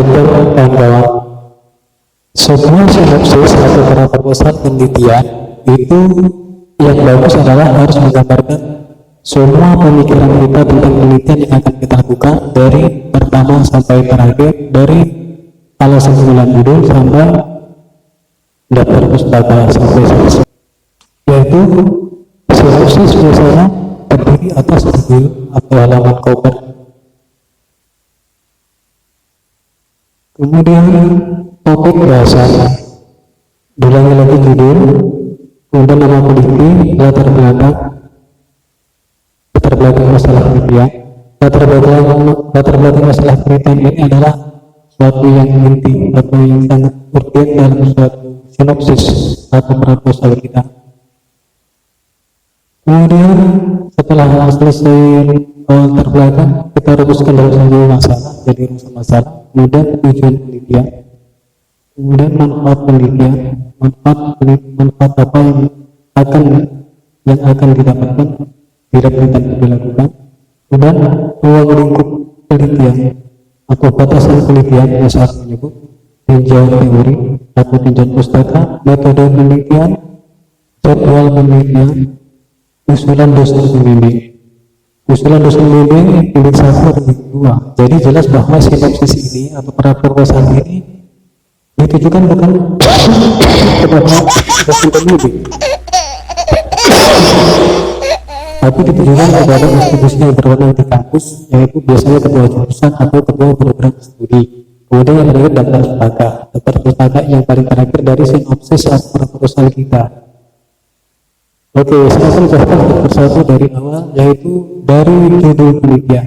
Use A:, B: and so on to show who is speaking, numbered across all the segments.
A: untuk kawan-kawan, semua sinopsis atau proposal penelitian itu yang bagus adalah harus menggambarkan semua pemikiran kita tentang penelitian yang akan kita lakukan dari pertama sampai terakhir, dari alasan bulan judul sampai daftar pustaka sampai selesai. Yaitu sinopsis biasanya terdiri atas judul atau halaman cover, kemudian topik bahasan, diulangi lagi judul, kemudian nama peneliti, latar belakang masalah penelitian. Latar belakang masalah penelitian ini adalah suatu yang inti atau yang sangat urgent dalam suatu sinopsis atau proposal kita. Kemudian setelah selesai latar belakang, kita rumuskan dalam satu masalah, jadi rumus masalah, kemudian tujuan penelitian, kemudian manfaat penelitian, manfaat apa yang akan didapatkan bila penelitian dilakukan, kemudian ruang lingkup penelitian atau batasan penelitian yang saat menyebut tinjauan teori atau tinjauan pustaka, metode penelitian, jadwal penelitian, usulan dosen pembimbing. Usulan dosen pembimbing pilih 1 atau 2. Jadi jelas bahwa sinopsis ini atau proposal ini ditujukan bukan kepada dosen pembimbing, tapi ditujukan kepada institusi yang berwenang di kampus, yaitu biasanya ketua jurusan atau ketua program studi. Kemudian yang terakhir daftar pustaka yang paling terakhir dari sinopsis atau proposal kita. Oke, saya akan jelaskan persatu dari awal, yaitu dari judul penelitian.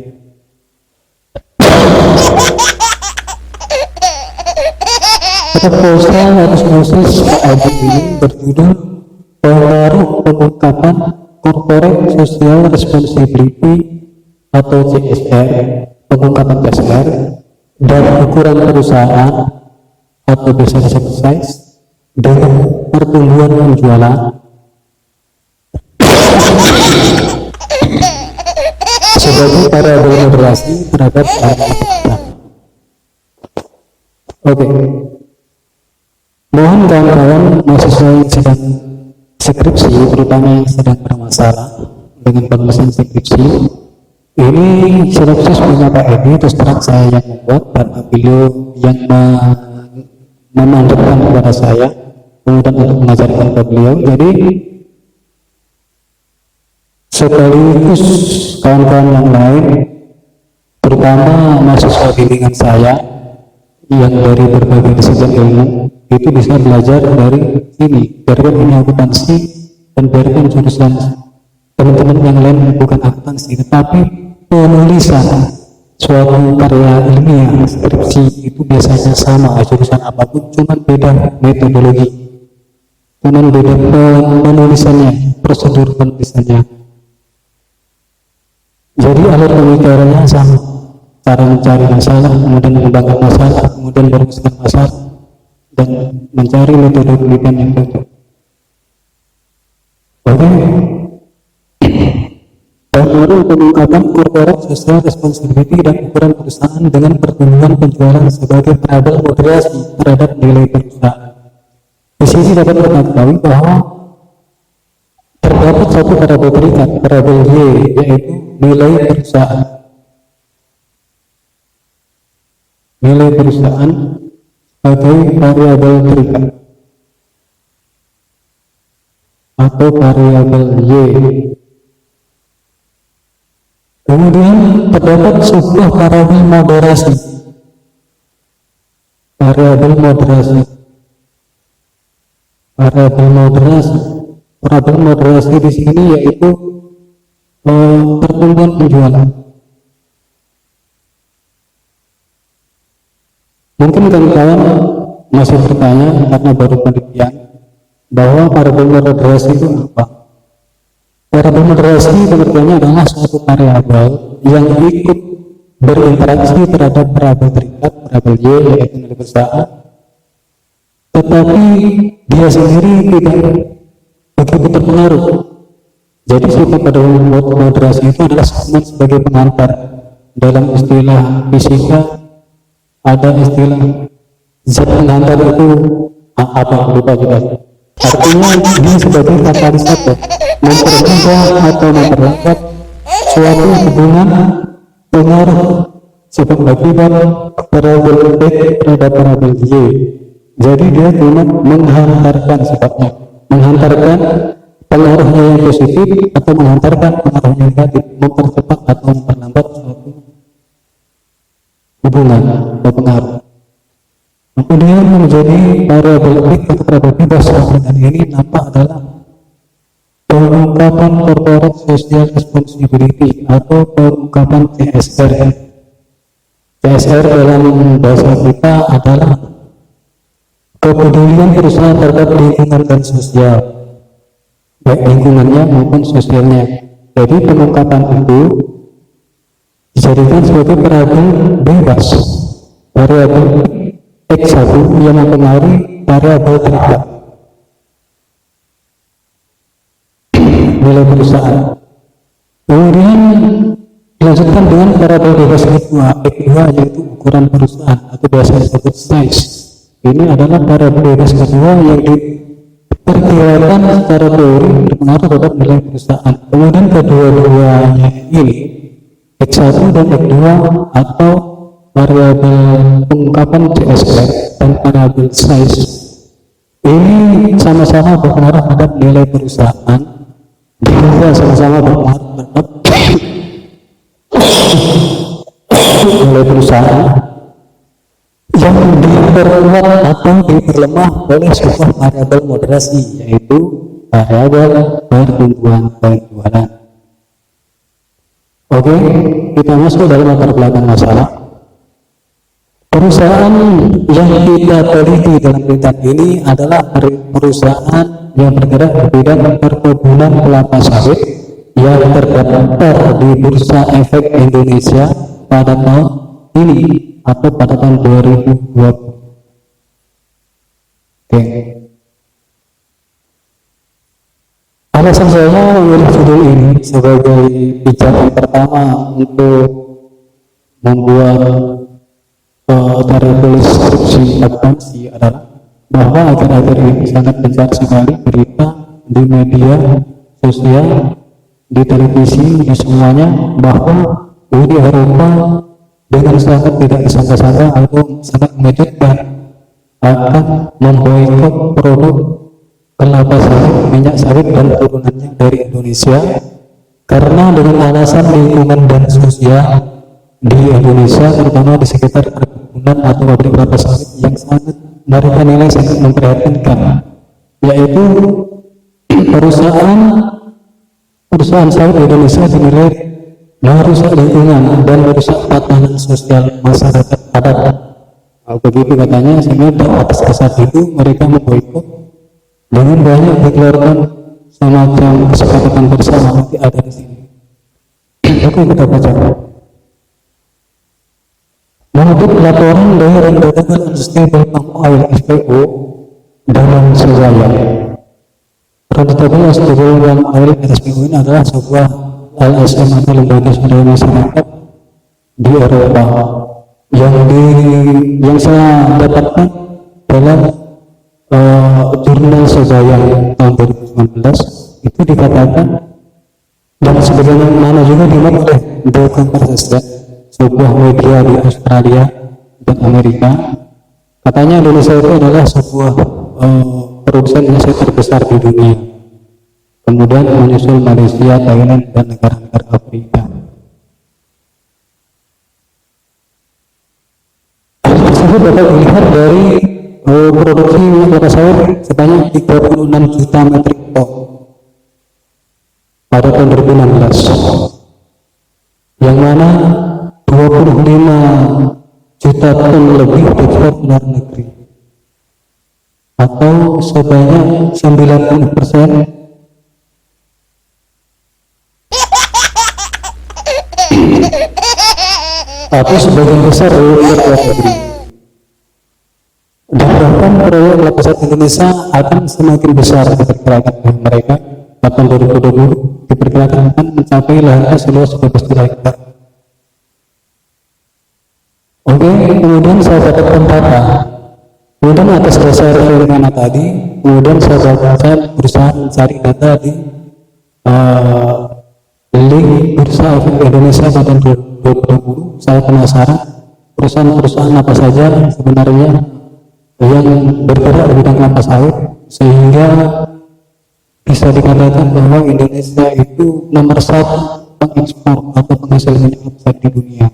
A: Proposal atau sinopsis PAD ini berjudul Pengaruh Pengungkapan Corporate Social Responsibility atau CSR, pengungkapan CSR, dan ukuran perusahaan atau business size dengan pertumbuhan penjualan sebagai variabel moderasi terhadap harga. Oke, mohon kawan-kawan mahasiswa yang sedang skripsi, terutama yang sedang bermasalah dengan penulisan skripsi, ini sinopsis punya Pak Edi, terus terang saya yang membuat karena beliau yang memandatkan kepada saya kemudian untuk mengajarkan ke beliau. Jadi sekaligus kawan-kawan yang lain, terutama mahasiswa bimbingan saya yang dari berbagai disiplin ilmu, itu bisa belajar dari sini, biarkan ini akuntansi dan biarkan jurusan teman-teman yang lain bukan akuntansi, tetapi penulisan suatu karya ilmiah skripsi itu biasanya sama jurusan apapun, cuman beda metodologi, cuman beda penulisannya, prosedur penulisannya. Jadi alur pemikirannya sama, cara mencari masalah, kemudian mengembangkan masalah, kemudian merumuskan masalah, dan mencari metode penelitian yang cocok. Oke. Pengaruh pengungkapan corporate social responsibility dan ukuran perusahaan dengan pertumbuhan penjualan sebagai variabel moderasi terhadap nilai perusahaan. Di sini dapat kita ketahui bahwa terdapat satu variabel terikat, variabel Y, yaitu nilai perusahaan. Nilai perusahaan sebagai variabel terikat atau variabel Y. Kemudian terdapat sebuah variabel moderasi. Variabel moderasi. Variabel moderasi di sini yaitu pertumbuhan penjualan. Mungkin kawan-kawan masih bertanya karena baru penelitian bahwa variabel moderasi itu apa? Variabel moderasi pengertiannya adalah suatu variabel yang ikut berinteraksi terhadap variabel terikat, variabel Y, yaitu nilai perusahaan, tetapi dia sendiri tidak begitu terpengaruh. Jadi sifat pada moderasi itu adalah sebagai pengantar. Dalam istilah fisika ada istilah zat penghantar itu apa lupa juga. Artinya ini sebagai katalisator mempermudah atau memperlambat suatu hubungan pengaruh sebab akibat variabel X terhadap variabel Y. Jadi dia cuma menghantarkan sifatnya, menghantarkan pengaruhnya yang positif atau menghantarkan pengaruhnya negatif, mempercepat atau memperlambat suatu hubungan atau pengaruh. Kemudian menjadi variabel X atau variabel bebas, dan ini nampak adalah pengungkapan corporate social responsibility atau pengungkapan CSR. CSR dalam bahasa kita adalah kepedulian perusahaan terhadap lingkungan dan sosial, baik lingkungannya maupun sosialnya. Jadi pengungkapan itu dijadikan sebagai variabel bebas, variabel X1 yang mempengaruhi variabel terlibat nilai perusahaan. Kemudian dilanjutkan dengan variabel bebas kedua, X2, yaitu ukuran perusahaan atau biasa disebut size. Ini adalah variabel bebas kedua yang diperkirakan secara teori berpengaruh terhadap nilai perusahaan. Kemudian kedua-duanya ini X1 dan X2 atau variabel pengungkapan CSR dan variabel size ini sama-sama berpengaruh terhadap nilai perusahaan, juga sama-sama berpengaruh terhadap nilai perusahaan yang diperkuat atau diperlemah oleh sebuah variabel moderasi, yaitu variabel pertumbuhan penjualan. Oke, kita masuk dalam latar belakang masalah. Perusahaan yang kita teliti dalam perintah ini adalah perusahaan yang bergerak di bidang perkebunan kelapa sawit yang terdaftar di Bursa Efek Indonesia pada tahun ini atau pada tahun 2020. Oke. Alasan saya memilih judul ini sebagai pijakan pertama untuk membuat variabel deskripsi akuntansi adalah bahwa akhir-akhir ini sangat besar sekali berita di media sosial, di televisi, di semuanya, bahwa Uni Eropa dengan sangat tidak disangka-sangka atau sangat mengejutkan akan memboikot produk kelapa sawit, minyak sawit dan turunannya dari Indonesia karena dengan alasan lingkungan dan sosial di Indonesia, terutama di sekitar perkebunan atau pabrik kelapa sawit yang sangat mereka nilai sangat memprihatinkan, yaitu perusahaan sawit di Indonesia dinilai merusak lingkungan dan merusak tatanan sosial masyarakat adat. Begitu katanya, sehingga atas dasar itu mereka memboikot dengan banyak dikeluarkan semacam kesepakatan bersama nanti ada di sini. Oke, kita baca. Menurut laporan dari Renewable Sustainable Palm Oil (SPO) dalam Sejaya, Renewable Sustainable Palm Oil (SPO) ini adalah sebuah LSM atau lembaga swadaya masyarakat di Eropa yang saya dapatkan dalam jurnal Sejaya tahun 2019 itu dikatakan, dan sebagaimana juga dimuat oleh The Compass, sebuah media di Australia dan Amerika, katanya Indonesia itu adalah sebuah produsen minyak sawit terbesar di dunia, kemudian menyusul Malaysia, Thailand dan negara-negara Afrika. Hal tersebut dapat dilihat dari produksi minyak kelapa sawit sebanyak 36 juta metrik ton pada tahun 2016, yang mana 25 juta ton lebih diekspor ke luar negeri, atau sebanyak 90%. Atau sebagian besar dari luar negeri. Dan bahkan proyek kelapa sawit Indonesia akan semakin besar diperkirakan oleh mereka. Tahun 2020 diperkirakan akan mencapai lahan seluas 12 juta hektar. Oke, kemudian saya dapatkan data. Kemudian atas dasar fenomena tadi, kemudian saya berusaha mencari data di link Bursa Efek Indonesia tahun 2020. Saya penasaran perusahaan-perusahaan apa saja sebenarnya yang bergerak di bidang kelapa sawit, sehingga bisa dikatakan bahwa Indonesia itu nomor satu pengekspor atau penghasil minyak kelapa sawit di dunia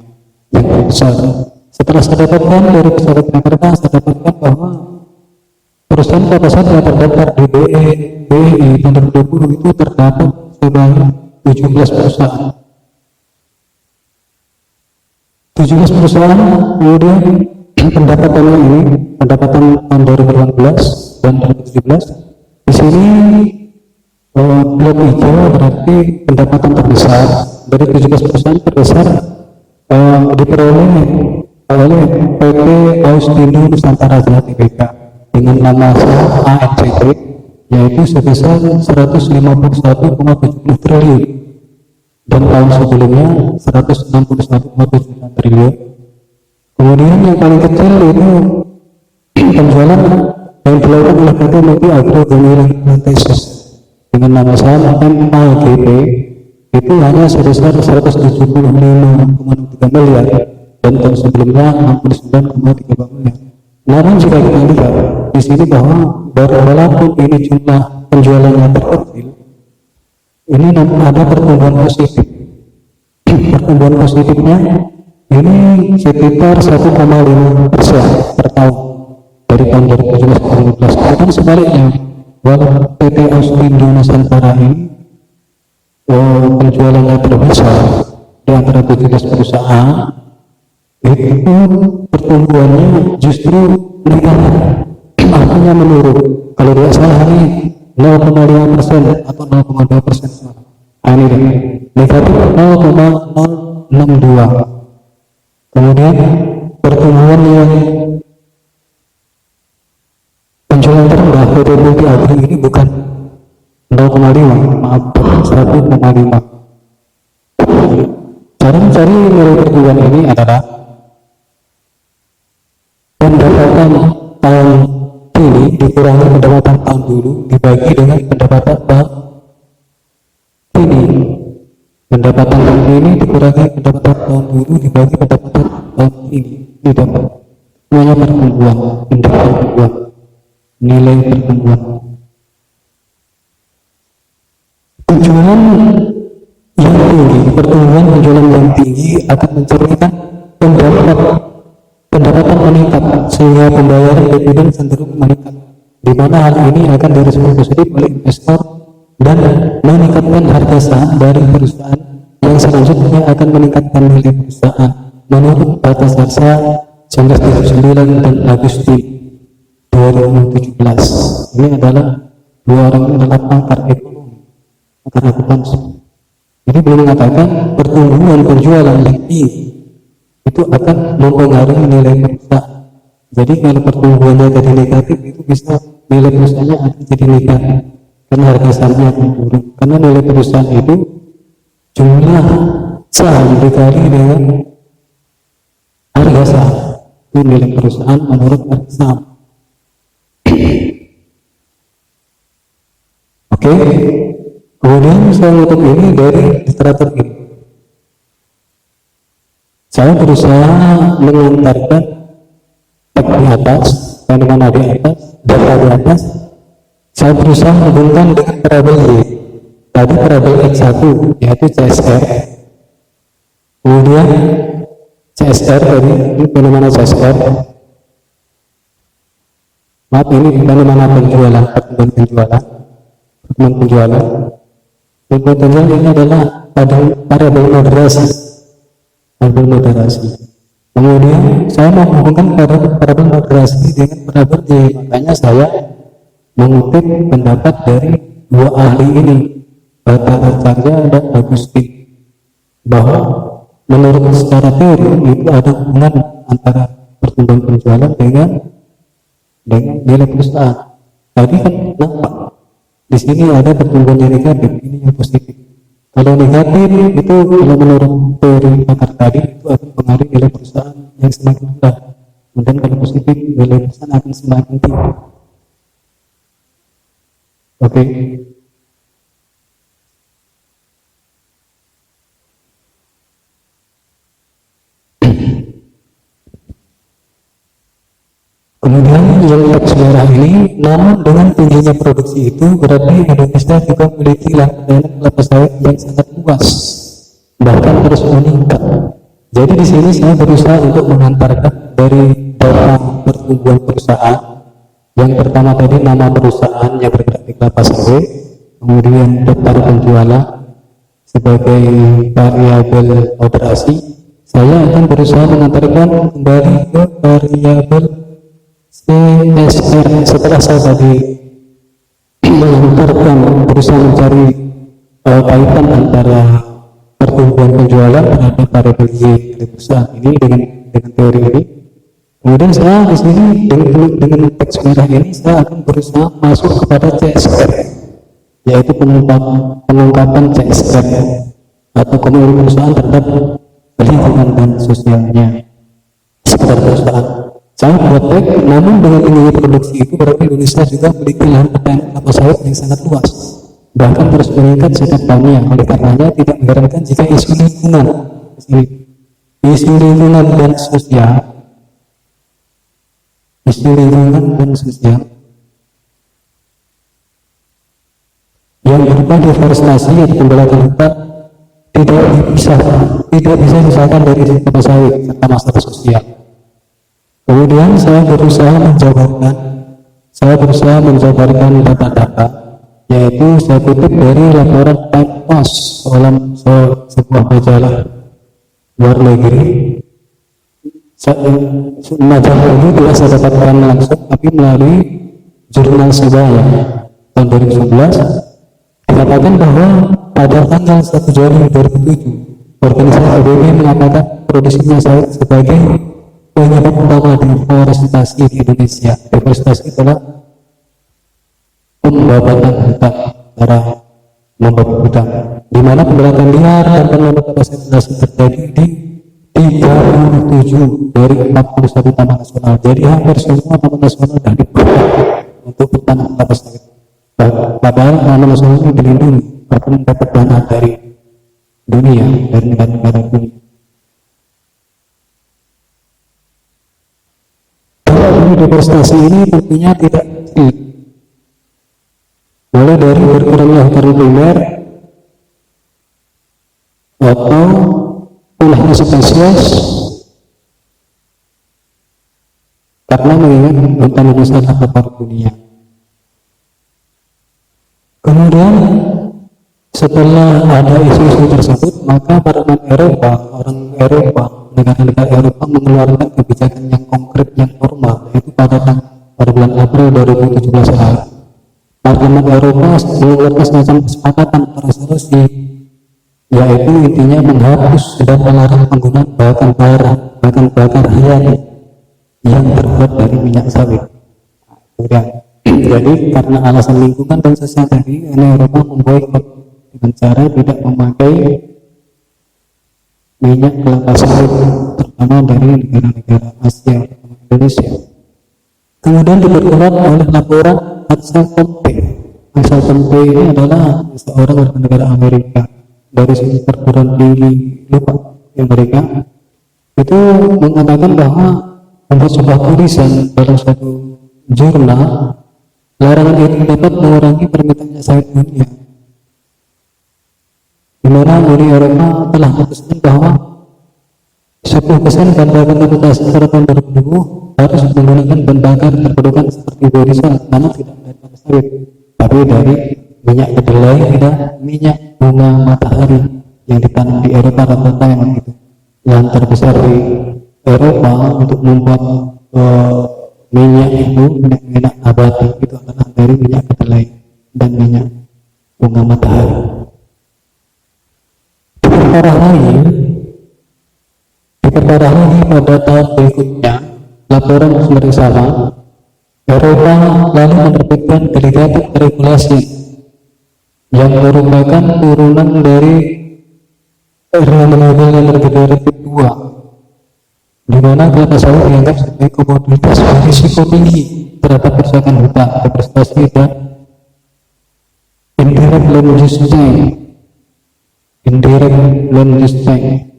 A: yang terbesar. Setelah saya dapatkan dari pesawat Jakarta, saya dapatkan bahwa perusahaan kelapa sawit yang terdaftar di BEI tahun 2020 itu terdapat sebanyak 17 perusahaan. 17 perusahaan, kemudian pendapatan tahun 2018 dan 2017. Di sini blok hijau berarti pendapatan terbesar dari 17 perusahaan terbesar diperoleh oleh PT Austindo Nusantara Jaya Tbk dengan nama ANCT, yaitu sebesar 151,70 triliun, dan tahun sebelumnya 161,79 triliun. Kemudian yang paling kecil itu penjualan yang dilakukan oleh PT Multi Agro Gemilang Plantations dengan nama saham MAGP itu hanya sebesar 175,3 miliar, dan tahun sebelumnya 69,3 miliar. Namun jika kita lihat di sini bahwa walaupun ini jumlah penjualannya terkecil, ini ada pertumbuhan positif. Pertumbuhan positifnya ini sekitar 1,5% per tahun dari tahun 2017 ke 2018. Dan sebaliknya, walaupun PT Austindo Nusantara ini penjualannya terbesar di antara 17 perusahaan, itu pertumbuhannya justru negatif, artinya menurun. Kalau tidak salah ini 0,5% atau 0,2%. Ini deh, negatif 0,062. Kemudian pertumbuhan yang penjualan terendah PT Multi Agro ini bukan 0,5, maaf, 1,5. Cara mencari nilai pertumbuhan ini adalah pendapatan tahun ini dikurangi pendapatan tahun dulu dibagi dengan pendapatan tahun ini. Pendapatan tahun ini dikurangi pendapatan tahun dulu dibagi pendapatan tahun ini. Ini dapat semuanya pertumbuhan, indeks pertumbuhan, nilai pertumbuhan. Penjualan yang tinggi, pertumbuhan penjualan yang tinggi akan mencerminkan pendapatan meningkat, sehingga pembayaran dividen cenderung meningkat, di mana hal ini akan direspon positif oleh investor dan meningkatkan harga saham dari perusahaan yang selanjutnya akan meningkatkan nilai perusahaan menurut batas harga 1979 dan Agustus 2017. Ini adalah dua orang dalam pakar ekonomi, pakar akuntansi. Jadi beliau mengatakan pertumbuhan penjualan yang tinggi itu akan mempengaruhi nilai perusahaan. Jadi kalau pertumbuhannya jadi negatif, itu bisa nilai perusahaannya akan jadi negatif karena harga sahamnya akan turun. Karena nilai perusahaan itu jumlah saham dikali dengan harga saham, itu nilai perusahaan menurut harga saham. Oke. Kemudian saya menutup ini dari literatur ini. Saya berusaha mengantarkan teks di atas, fenomena di atas, data di atas. Saya berusaha menghubungkan dengan variabel Y. Tadi variabel X1 yaitu CSR. Kemudian CSR tadi ini fenomena CSR. Maaf, ini fenomena penjualan, pertumbuhan penjualan. Pertumbuhan penjualan. Pertumbuhan penjualan ini adalah variabel moderasi. Variabel moderasi. Kemudian saya mau menghubungkan variabel moderasi dengan variabel Y. Makanya saya mengutip pendapat dari dua ahli ini, Bata Archandra dan Agustin, bahwa menurut secara teori itu ada hubungan antara pertumbuhan penjualan dengan nilai perusahaan. Tadi kan nampak di sini ada pertumbuhan yang negatif, ini yang positif. Kalau negatif itu kalau menurut teori pakar tadi itu akan mempengaruhi nilai perusahaan yang semakin rendah. Kemudian kalau positif nilai perusahaan akan semakin tinggi. Oke. Kemudian yang teks merah ini, namun dengan tingginya produksi itu berarti Indonesia juga memiliki lahan kelapa sawit yang sangat luas, bahkan terus meningkat. Jadi di sini saya berusaha untuk mengantarkan dari data pertumbuhan perusahaan. Yang pertama tadi nama perusahaan yang bergerak di kelapa sawit, kemudian daftar penjualan sebagai variabel operasi. Saya akan berusaha mengantarkan kembali ke variabel CSR. Setelah saya tadi mengantarkan berusaha mencari kaitan antara pertumbuhan penjualan terhadap variabel Y dari perusahaan ini dengan teori ini, kemudian saya di sini dengan teks merah ini saya akan berusaha masuk kepada CSR, yaitu pengungkapan CSR atau komitmen perusahaan terhadap lingkungan dan sosialnya sekitar perusahaan. Saya buat teks, namun dengan tingginya produksi itu berarti Indonesia juga memiliki lahan pertanian kelapa sawit yang sangat luas, bahkan terus meningkat setiap tahunnya. Oleh karenanya tidak mengherankan jika isu lingkungan dan sosial, yang berupa deforestasi atau pembakaran hutan tidak bisa dipisahkan dari kelapa sawit serta masalah sosial. Kemudian saya berusaha menjabarkan data-data, yaitu saya kutip dari laporan Time Post, sebuah majalah luar negeri. Majalah ini tidak saya dapatkan langsung, tapi melalui jurnal Sebaya tahun 2011 dikatakan bahwa pada tanggal 1 Januari 2007 organisasi PBB mengatakan produksinya sawit sebagai penyebab utama deforestasi di Indonesia. Deforestasi adalah pembabatan hutan, cara membabat hutan, di mana pembakaran liar dan penanaman deforestasi terjadi di 37 dari 41 taman nasional. Jadi hampir semua taman nasional sudah dibuat untuk bertanam kelapa sawit. Padahal taman nasional ini dilindungi, bahkan mendapat dana dari dunia, dari negara-negara dunia. Deforestasi ini tentunya tidak kecil, mulai dari berkurangnya hutan primer atau punahnya spesies karena mengingat hutan Indonesia adalah paru dunia. Kemudian setelah ada isu-isu tersebut, maka orang Eropa, negara-negara Eropa mengeluarkan kebijakan yang konkret, yang formal, yaitu pada bulan April 2017 lalu. Parlemen Eropa mengeluarkan semacam kesepakatan resolusi, yaitu intinya menghapus dan melarang penggunaan bahan bakar hayati yang terbuat dari minyak sawit. Jadi karena alasan lingkungan dan sosial tadi, Eropa memboikot dengan cara tidak memakai minyak kelapa sawit, terutama dari negara-negara Asia, Indonesia. Kemudian diperkuat oleh laporan Axel Pompey. Axel Pompey ini adalah seorang warga negara Amerika dari sisi perguruan tinggi Amerika. Itu mengatakan bahwa membuat sebuah tulisan dalam suatu jurnal, larangan itu dapat mengurangi permintaan sawit dunia, di mana Uni Eropa telah memutuskan bahwa 10% bahan bakar kapasitas pada tahun 2020 harus menggunakan bahan bakar terbarukan seperti biodiesel, karena tidak dari kelapa sawit, tapi dari minyak kedelai dan minyak bunga matahari yang ditanam di Eropa. Rata-rata memang itu lahan terbesar di Eropa untuk membuat minyak itu, minyak abadi itu adalah dari minyak kedelai dan minyak bunga matahari. Diperparah lagi pada tahun berikutnya, laporan sumber sama, Eropa lalu menerbitkan delegated regulasi yang merupakan turunan dari renewable energy directive 2, di mana kelapa sawit dianggap sebagai komoditas berisiko tinggi terhadap kerusakan hutan, deforestasi, dan indirect land use change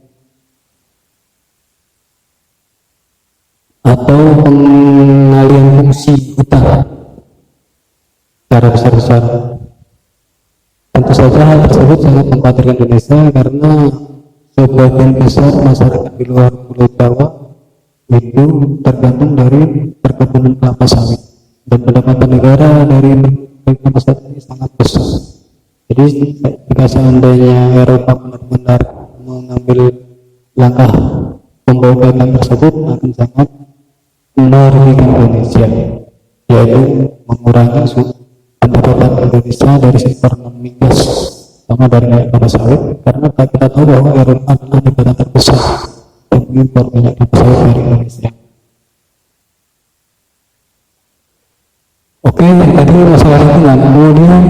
A: atau pengalian fungsi hutan secara besar-besar. Tentu saja hal tersebut sangat mengkhawatirkan Indonesia karena sebagian besar masyarakat di luar Pulau Jawa itu tergantung dari perkebunan kelapa sawit, dan pendapatan negara dari kelapa sawit ini sangat besar. Jadi jika seandainya Eropa benar-benar mengambil langkah pembaudan tersebut, akan sangat merugikan Indonesia, yaitu mengurangi pendapatan Indonesia dari sektor non-migas, sama dari kelapa sawit, karena kita tahu bahwa Eropa adalah negara terbesar pengimpor minyak kelapa sawit dari Indonesia. Oke, tadi masalah lingkungan. Kemudian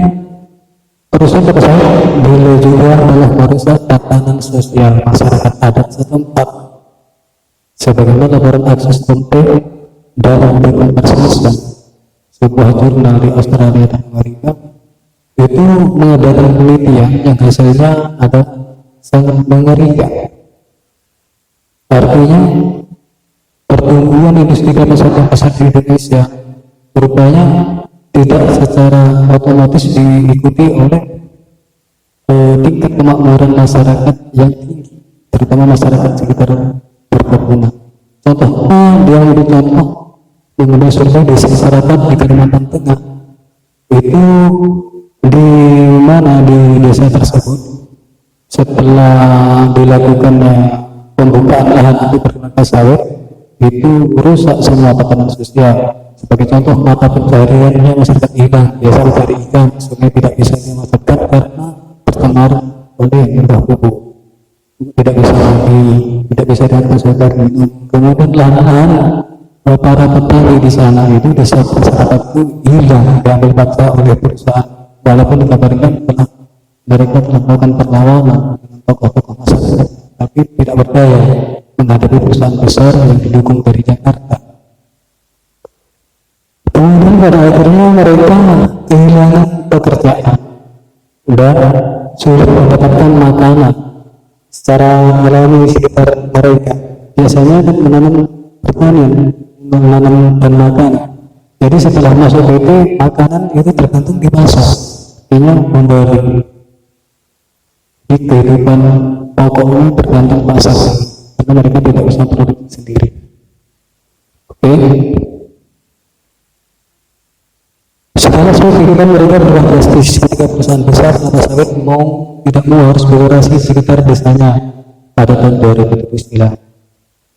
A: perusahaan kelapa sawit dulu juga adalah merusak tatanan sosial masyarakat adat setempat, sebagaimana laporan Access Tomte dalam dikonversikan sebuah jurnal di Australia dan Amerika itu mengadakan penelitian yang hasilnya ada sangat mengerikan. Artinya pertumbuhan industri kelapa sawit besar di Indonesia rupanya tidak secara otomatis diikuti oleh tingkat kemakmuran masyarakat yang tinggi, terutama masyarakat sekitar perkebunan. Contohnya dia ambil contoh mengenai survei desa masyarakat di Kalimantan Tengah, itu di mana di desa tersebut setelah dilakukannya pembukaan lahan untuk kelapa sawit itu rusak semua tatanan sosial. Sebagai contoh, mata pencahariannya masyarakat hilang, biasa mencari ikan, sungai tidak bisa dimanfaatkan karena tercemar oleh limbah pupuk, tidak bisa mandi, tidak bisa dimanfaatkan minum. Kemudian lahan-lahan para petani di sana itu desa masyarakat itu hilang, diambil paksa oleh perusahaan, walaupun dikabarkan mereka telah melakukan perlawanan dengan tokoh-tokoh masyarakat, tapi tidak berdaya menghadapi perusahaan besar yang didukung dari Jakarta. Kemudian pada akhirnya mereka kehilangan pekerjaan dan sulit mendapatkan makanan secara alami di sekitar mereka. Biasanya kan menanam pertanian, menanam dan makan. Jadi setelah masuk itu makanan itu tergantung di pasar, artinya memberi. Di kehidupan pokoknya tergantung pasar, karena mereka tidak bisa produksi sendiri. Oke. Sekarang kehidupan mereka berubah drastis ketika perusahaan besar kelapa sawit tidak mau harus beroperasi sekitar desanya pada tahun 2009.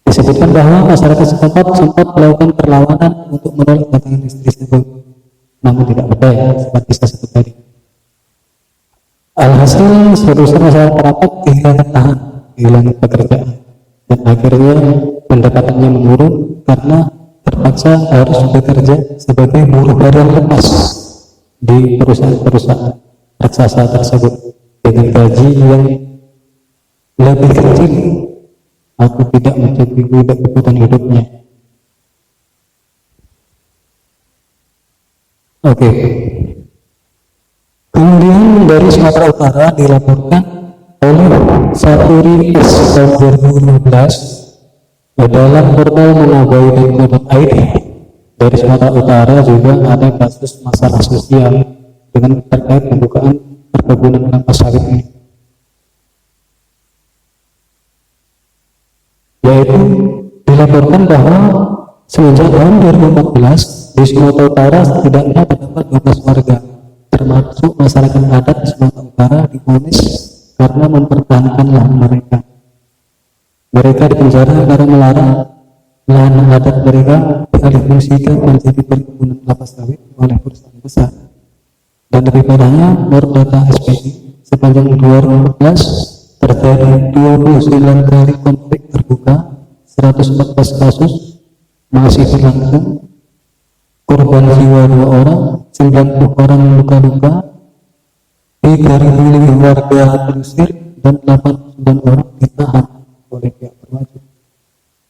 A: Disebutkan bahwa masyarakat setempat sempat melakukan perlawanan untuk menolak datangan industri tersebut, namun tidak berdaya seperti saya sebut tadi. Alhasil seluruh masyarakat rapat kehilangan lahan, kehilangan pekerjaan, dan akhirnya pendapatannya menurun karena terpaksa harus bekerja sebagai buruh harian lepas di perusahaan-perusahaan raksasa tersebut dengan gaji yang lebih kecil atau tidak mencukupi kebutuhan hidupnya. Oke. Kemudian dari Sumatera Utara dilaporkan oleh Saturinis tahun 2015 dalam portal menabai.co.id. Dari Sumatera Utara juga ada kasus masalah sosial dengan terkait pembukaan perkebunan kelapa sawit ini, yaitu dilaporkan bahwa semenjak tahun 2014 di Sumatera Utara setidaknya terdapat 12 warga termasuk masyarakat adat di Sumatera Utara divonis karena mempertahankan lahan mereka. Mereka dipenjara karena melarang lahan adat mereka dialihfungsikan menjadi perkebunan kelapa sawit oleh perusahaan besar. Dan lebih parahnya, menurut data SPI, sepanjang 2014 terjadi 29 kali konflik terbuka, 114 kasus masih berlangsung, korban jiwa 2 orang, 90 orang luka-luka, 3.000 lebih warga terusir, dan 89 orang ditahan oleh pihak berwajib.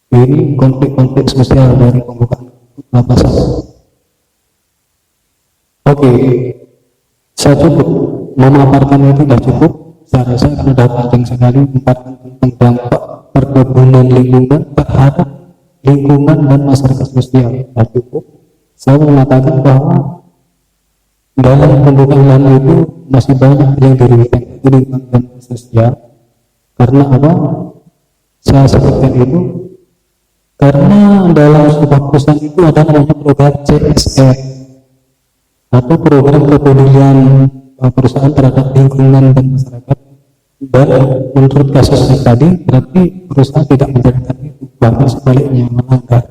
A: Ini konflik-konflik sosial dari pembukaan pasal. Oke, saya cukup memaparkan itu tidak cukup. Saya rasa karena sudah panjang sekali memaparkan tentang dampak perkebunan lingkungan terhadap lingkungan dan masyarakat sosial. Tidak cukup. Saya mengatakan bahwa dalam pembukaan lahan itu masih banyak yang dirugikan lingkungan dan sosial. Karena apa? Saya sebutkan itu karena dalam sebuah perusahaan itu ada namanya program CSR atau program kepedulian perusahaan terhadap lingkungan dan masyarakat. Dan menurut kasus tadi berarti perusahaan tidak menjalankan itu, bahkan sebaliknya melanggar.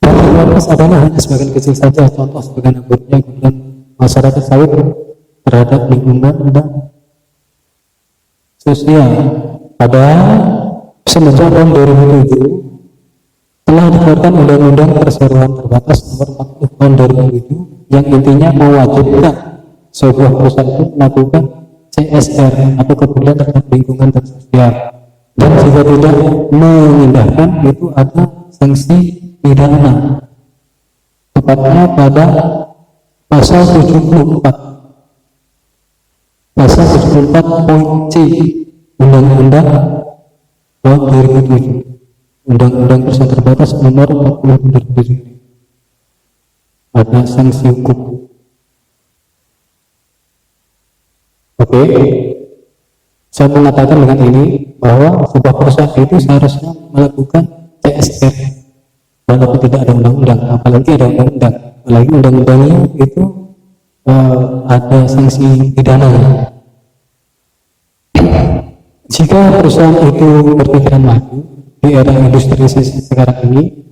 A: Dan adalah hanya sebagian kecil saja contoh sebagian buruknya kemudian masyarakat sawit terhadap lingkungan dan sosial. Padahal semenjak tahun 2007 telah dikeluarkan Undang-Undang Perseroan Terbatas Nomor 40 Tahun 2007 yang intinya mewajibkan sebuah perusahaan itu melakukan CSR atau kepedulian terhadap lingkungan dan sosial, dan jika tidak mengindahkan itu ada sanksi pidana, tepatnya pada pasal 74 poin C Undang-Undang tahun 2007, Undang-Undang Perseroan Terbatas Nomor 40 Tahun 2007, ada sanksi hukum. Oke, saya mengatakan dengan ini bahwa sebuah perusahaan itu seharusnya melakukan CSR walaupun tidak ada undang-undang, apalagi ada undang-undang, apalagi undang-undangnya itu ada sanksi pidana. Jika perusahaan itu berpikiran maju di era industri sekarang ini,